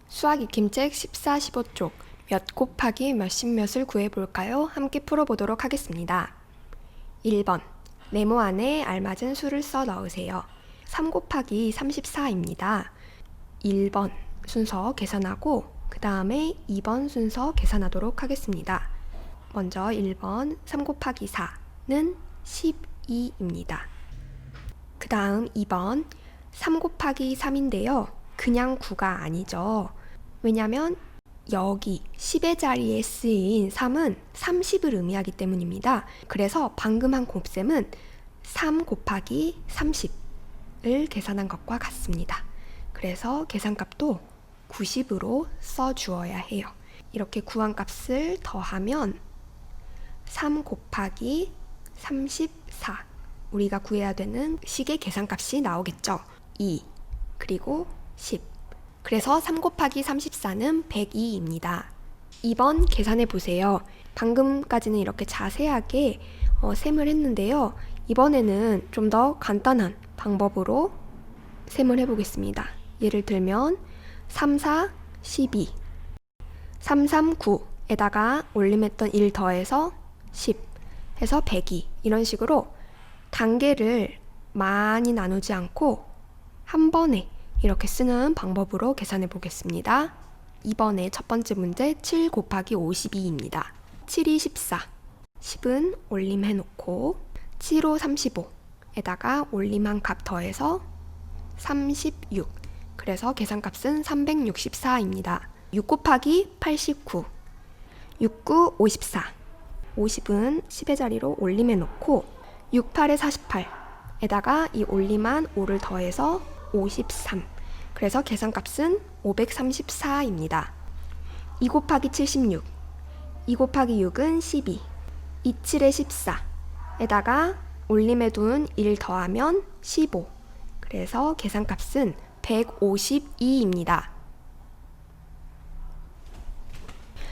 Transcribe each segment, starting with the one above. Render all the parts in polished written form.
수학 익힘책 14, 15쪽 몇 곱하기 몇십 몇을 구해볼까요? 함께 풀어보도록 하겠습니다. 1번 네모 안에 알맞은 수를 써 넣으세요. 3 곱하기 34입니다. 1번 순서 계산하고 그 다음에 2번 순서 계산하도록 하겠습니다. 먼저 1번 3 곱하기 4는 12입니다. 그 다음 2번 3 곱하기 3인데요. 그냥 9가 아니죠. 왜냐면 여기 10의 자리에 쓰인 3은 30을 의미하기 때문입니다. 그래서 방금 한 곱셈은 3 곱하기 30을 계산한 것과 같습니다. 그래서 계산값도 90으로 써주어야 해요. 이렇게 구한 값을 더하면 3 곱하기 34 우리가 구해야 되는 식의 계산값이 나오겠죠. 2 그리고 10 그래서 3 곱하기 34는 102입니다. 2번 계산해 보세요. 방금까지는 이렇게 자세하게 셈을 했는데요. 이번에는 좀 더 간단한 방법으로 셈을 해보겠습니다. 예를 들면 3, 4, 12 3, 3, 9에다가 올림했던 1 더해서 10 해서 102 이런 식으로 단계를 많이 나누지 않고 한 번에 이렇게 쓰는 방법으로 계산해 보겠습니다. 이번에 첫 번째 문제 7 곱하기 52입니다. 7이 14, 10은 올림해 놓고 7호 35에다가 올림한 값 더해서 36 그래서 계산값은 364입니다. 6 곱하기 89 69, 54 50은 10의 자리로 올림해 놓고 6, 8에 48에다가 이 올림한 5를 더해서 53 그래서 계산값은 534입니다. 2 곱하기 76 2 곱하기 6은 12 27에 14에다가 올림해 둔 1 더하면 15 그래서 계산값은 152입니다.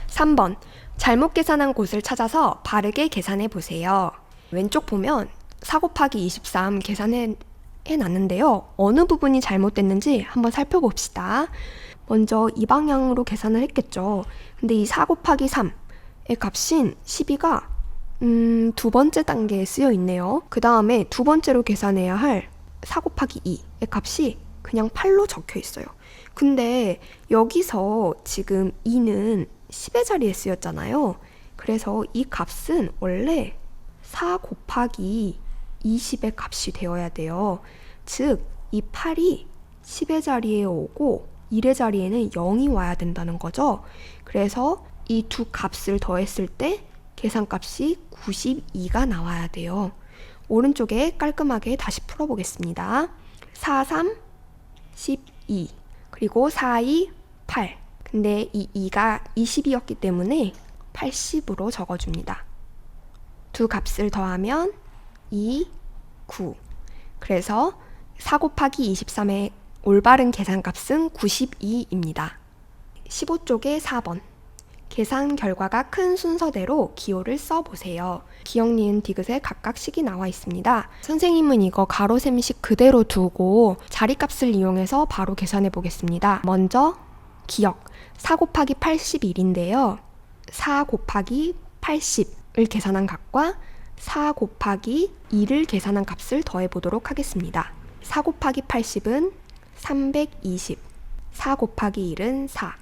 3번 잘못 계산한 곳을 찾아서 바르게 계산해 보세요. 왼쪽 보면 4 곱하기 23 계산해 놨는데요. 어느 부분이 잘못됐는지 한번 살펴봅시다. 먼저 이 방향으로 계산을 했겠죠. 근데 이 4 곱하기 3의 값인 12가 두 번째 단계에 쓰여 있네요. 그 다음에 두 번째로 계산해야 할 4 곱하기 2의 값이 그냥 8로 적혀 있어요. 근데 여기서 지금 2는 10의 자리에 쓰였잖아요. 그래서 이 값은 원래 4 곱하기 20의 값이 되어야 돼요. 즉, 이 8이 10의 자리에 오고 1의 자리에는 0이 와야 된다는 거죠. 그래서 이 두 값을 더했을 때 계산값이 92가 나와야 돼요. 오른쪽에 깔끔하게 다시 풀어보겠습니다. 4, 3, 12 그리고 4, 2, 8 근데 이 2가 20이었기 때문에 80으로 적어줍니다. 두 값을 더하면 2, 9 그래서 4 곱하기 23의 올바른 계산값은 92입니다. 15쪽의 4번 계산 결과가 큰 순서대로 기호를 써보세요. 기역, 니은, 디귿에 각각 식이 나와 있습니다. 선생님은 이거 가로셈식 그대로 두고 자리값을 이용해서 바로 계산해 보겠습니다. 먼저 기역 4 곱하기 81인데요. 4 곱하기 80을 계산한 값과 4 곱하기 2를 계산한 값을 더해 보도록 하겠습니다. 4 곱하기 80은 320, 4 곱하기 1은 4.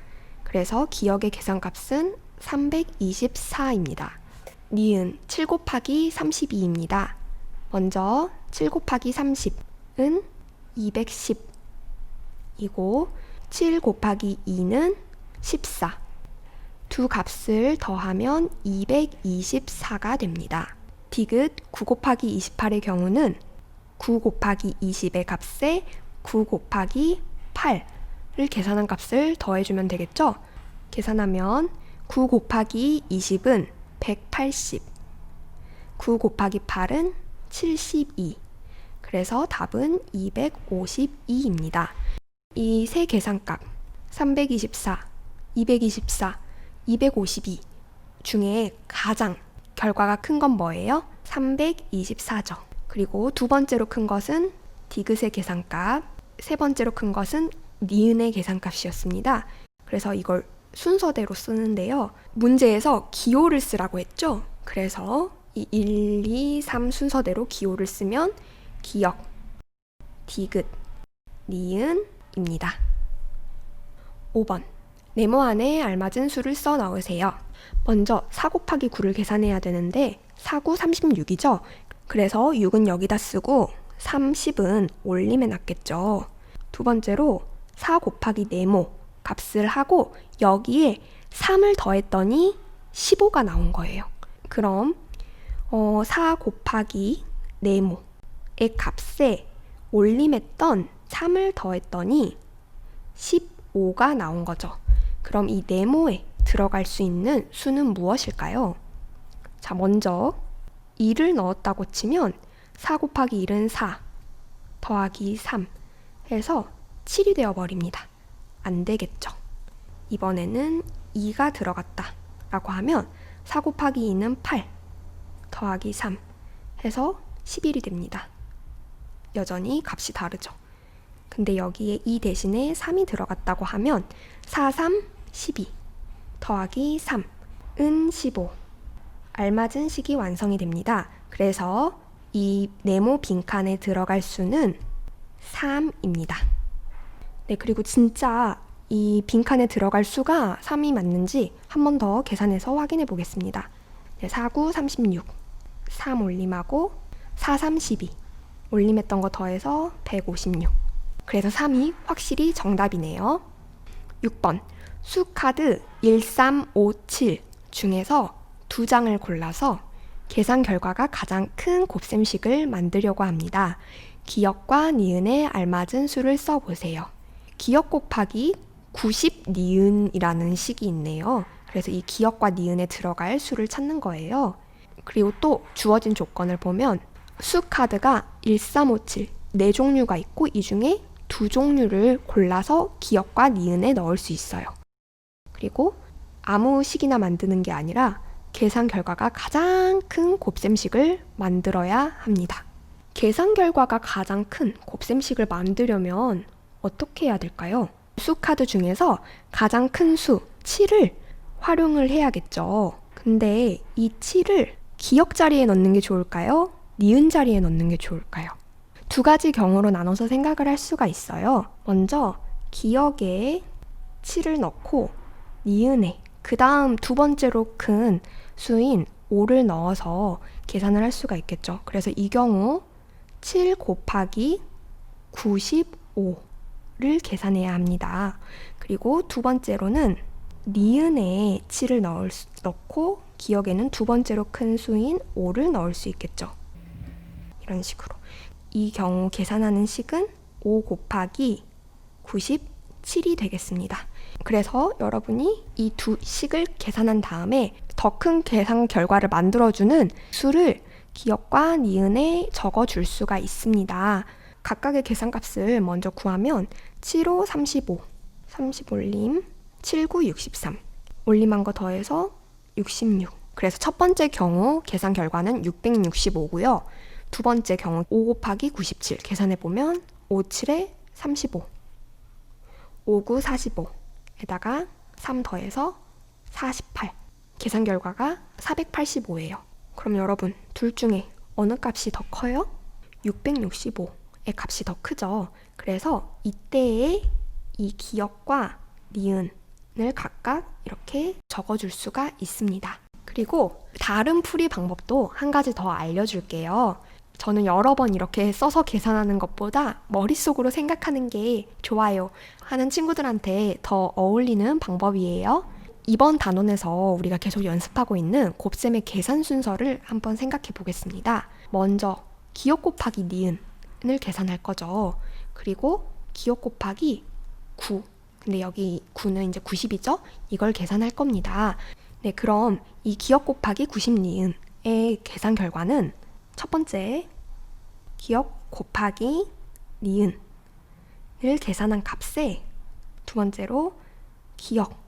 그래서 기역의 계산값은 324입니다. 니은 7 곱하기 32입니다. 먼저 7 곱하기 30은 210이고 7 곱하기 2는 14. 두 값을 더하면 224가 됩니다. 디귿 9 곱하기 28의 경우는 9 곱하기 20의 값에 9 곱하기 8을 계산한 값을 더해주면 되겠죠? 계산하면 9 곱하기 20은 180, 9 곱하기 8은 72. 그래서 답은 252입니다. 이 세 계산값 324, 224, 252 중에 가장 결과가 큰 건 뭐예요? 324죠. 그리고 두 번째로 큰 것은 디귿의 계산값, 세 번째로 큰 것은 니은의 계산값이었습니다. 그래서 이걸 순서대로 쓰는데요. 문제에서 기호를 쓰라고 했죠. 그래서 이 1, 2, 3 순서대로 기호를 쓰면 기역, 디귿, 니은입니다. 5번. 네모 안에 알맞은 수를 써 넣으세요. 먼저 4 곱하기 9를 계산해야 되는데 4구 36이죠. 그래서 6은 여기다 쓰고 30은 올림에 놨겠죠. 두 번째로 4 곱하기 네모 값을 하고 여기에 3을 더했더니 15가 나온 거예요. 그럼 4 곱하기 네모의 값에 올림했던 3을 더했더니 15가 나온 거죠. 그럼 이 네모에 들어갈 수 있는 수는 무엇일까요? 자, 먼저 2를 넣었다고 치면 4 곱하기 1은 4 더하기 3 해서 7이 되어버립니다. 안 되겠죠. 이번에는 2가 들어갔다 라고 하면 4 곱하기 2는 8 더하기 3 해서 11이 됩니다. 여전히 값이 다르죠. 근데 여기에 2 대신에 3이 들어갔다고 하면 4, 3, 12 더하기 3은 15 알맞은 식이 완성이 됩니다. 그래서 이 네모 빈칸에 들어갈 수는 3입니다. 네, 그리고 진짜 이 빈칸에 들어갈 수가 3이 맞는지 한 번 더 계산해서 확인해 보겠습니다. 네, 4, 9, 36 3 올림하고 4, 3, 12 올림했던 거 더해서 156 그래서 3이 확실히 정답이네요. 6번. 수카드 1357 중에서 2장을 골라서 계산 결과가 가장 큰 곱셈식을 만들려고 합니다. 기역과 니은에 알맞은 수를 써보세요. 기역 곱하기 90 니은이라는 식이 있네요. 그래서 이 기역과 니은에 들어갈 수를 찾는 거예요. 그리고 또 주어진 조건을 보면 수카드가 1357 4종류가 있고 이 중에 2종류를 골라서 기역과 니은에 넣을 수 있어요. 그리고 아무 식이나 만드는 게 아니라 계산 결과가 가장 큰 곱셈식을 만들어야 합니다. 계산 결과가 가장 큰 곱셈식을 만들려면 어떻게 해야 될까요? 수카드 중에서 가장 큰 수 7을 활용을 해야겠죠. 근데 이 7을 기역 자리에 넣는 게 좋을까요? 니은 자리에 넣는 게 좋을까요? 두 가지 경우로 나눠서 생각을 할 수가 있어요. 먼저 기역에 7을 넣고 니은에 그 다음 두 번째로 큰 수인 5를 넣어서 계산을 할 수가 있겠죠. 그래서 이 경우 7 곱하기 95를 계산해야 합니다. 그리고 두 번째로는 니은에 7을 넣고 기역에는 두 번째로 큰 수인 5를 넣을 수 있겠죠. 이런 식으로. 이 경우 계산하는 식은 5 곱하기 97이 되겠습니다. 그래서 여러분이 이 두 식을 계산한 다음에 더 큰 계산 결과를 만들어주는 수를 기역과 니은에 적어줄 수가 있습니다. 각각의 계산값을 먼저 구하면 7, 5, 35, 30 올림, 7, 9, 63 올림한 거 더해서 66 그래서 첫 번째 경우 계산 결과는 665고요. 두 번째 경우 5 곱하기 97 계산해보면 5, 7에 35 5, 9, 45에다가 3 더해서 48 계산 결과가 485예요. 그럼 여러분 둘 중에 어느 값이 더 커요? 665의 값이 더 크죠. 그래서 이때의 이 기역과 니은을 각각 이렇게 적어줄 수가 있습니다. 그리고 다른 풀이 방법도 한 가지 더 알려줄게요. 저는 여러 번 이렇게 써서 계산하는 것보다 머릿속으로 생각하는 게 좋아요 하는 친구들한테 더 어울리는 방법이에요. 이번 단원에서 우리가 계속 연습하고 있는 곱셈의 계산 순서를 한번 생각해 보겠습니다. 먼저 기역 곱하기 니은을 계산할 거죠. 그리고 기역 곱하기 9 근데 여기 9는 이제 90이죠? 이걸 계산할 겁니다. 네, 그럼 이 기역 곱하기 90 니은의 계산 결과는 첫 번째 기역 곱하기 니은을 계산한 값에 두 번째로 기역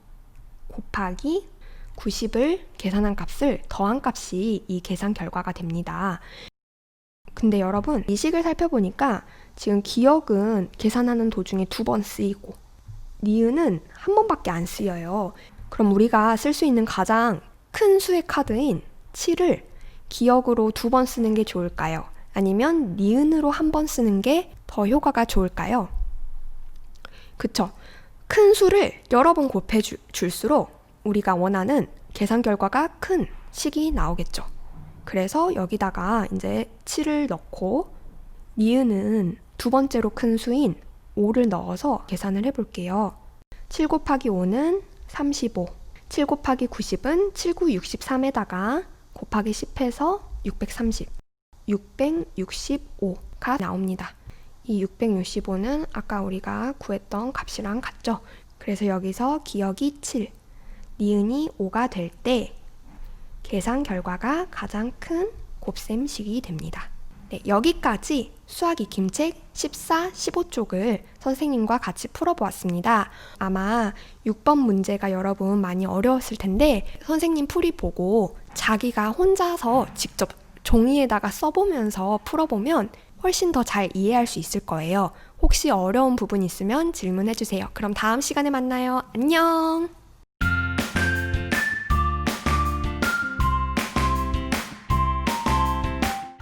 곱하기 90을 계산한 값을 더한 값이 이 계산 결과가 됩니다. 근데 여러분 이 식을 살펴보니까 지금 기역은 계산하는 도중에 2번 쓰이고 니은은 한 번밖에 안 쓰여요. 그럼 우리가 쓸 수 있는 가장 큰 수의 카드인 7을 기억으로 2번 쓰는 게 좋을까요? 아니면 니은으로 한 번 쓰는 게 더 효과가 좋을까요? 그쵸? 큰 수를 여러 번 곱해줄수록 우리가 원하는 계산 결과가 큰 식이 나오겠죠. 그래서 여기다가 이제 7을 넣고 니은은 두 번째로 큰 수인 5를 넣어서 계산을 해볼게요. 7 곱하기 5는 35, 7 곱하기 90은 7, 9, 63에다가 곱하기 10해서 630, 665가 나옵니다. 이 665는 아까 우리가 구했던 값이랑 같죠? 그래서 여기서 기억이 7, 니은이 5가 될 때 계산 결과가 가장 큰 곱셈식이 됩니다. 네, 여기까지 수학 익힘책 14, 15쪽을 선생님과 같이 풀어보았습니다. 아마 6번 문제가 여러분 많이 어려웠을 텐데 선생님 풀이 보고 자기가 혼자서 직접 종이에다가 써보면서 풀어보면 훨씬 더 잘 이해할 수 있을 거예요. 혹시 어려운 부분 있으면 질문해주세요. 그럼 다음 시간에 만나요. 안녕!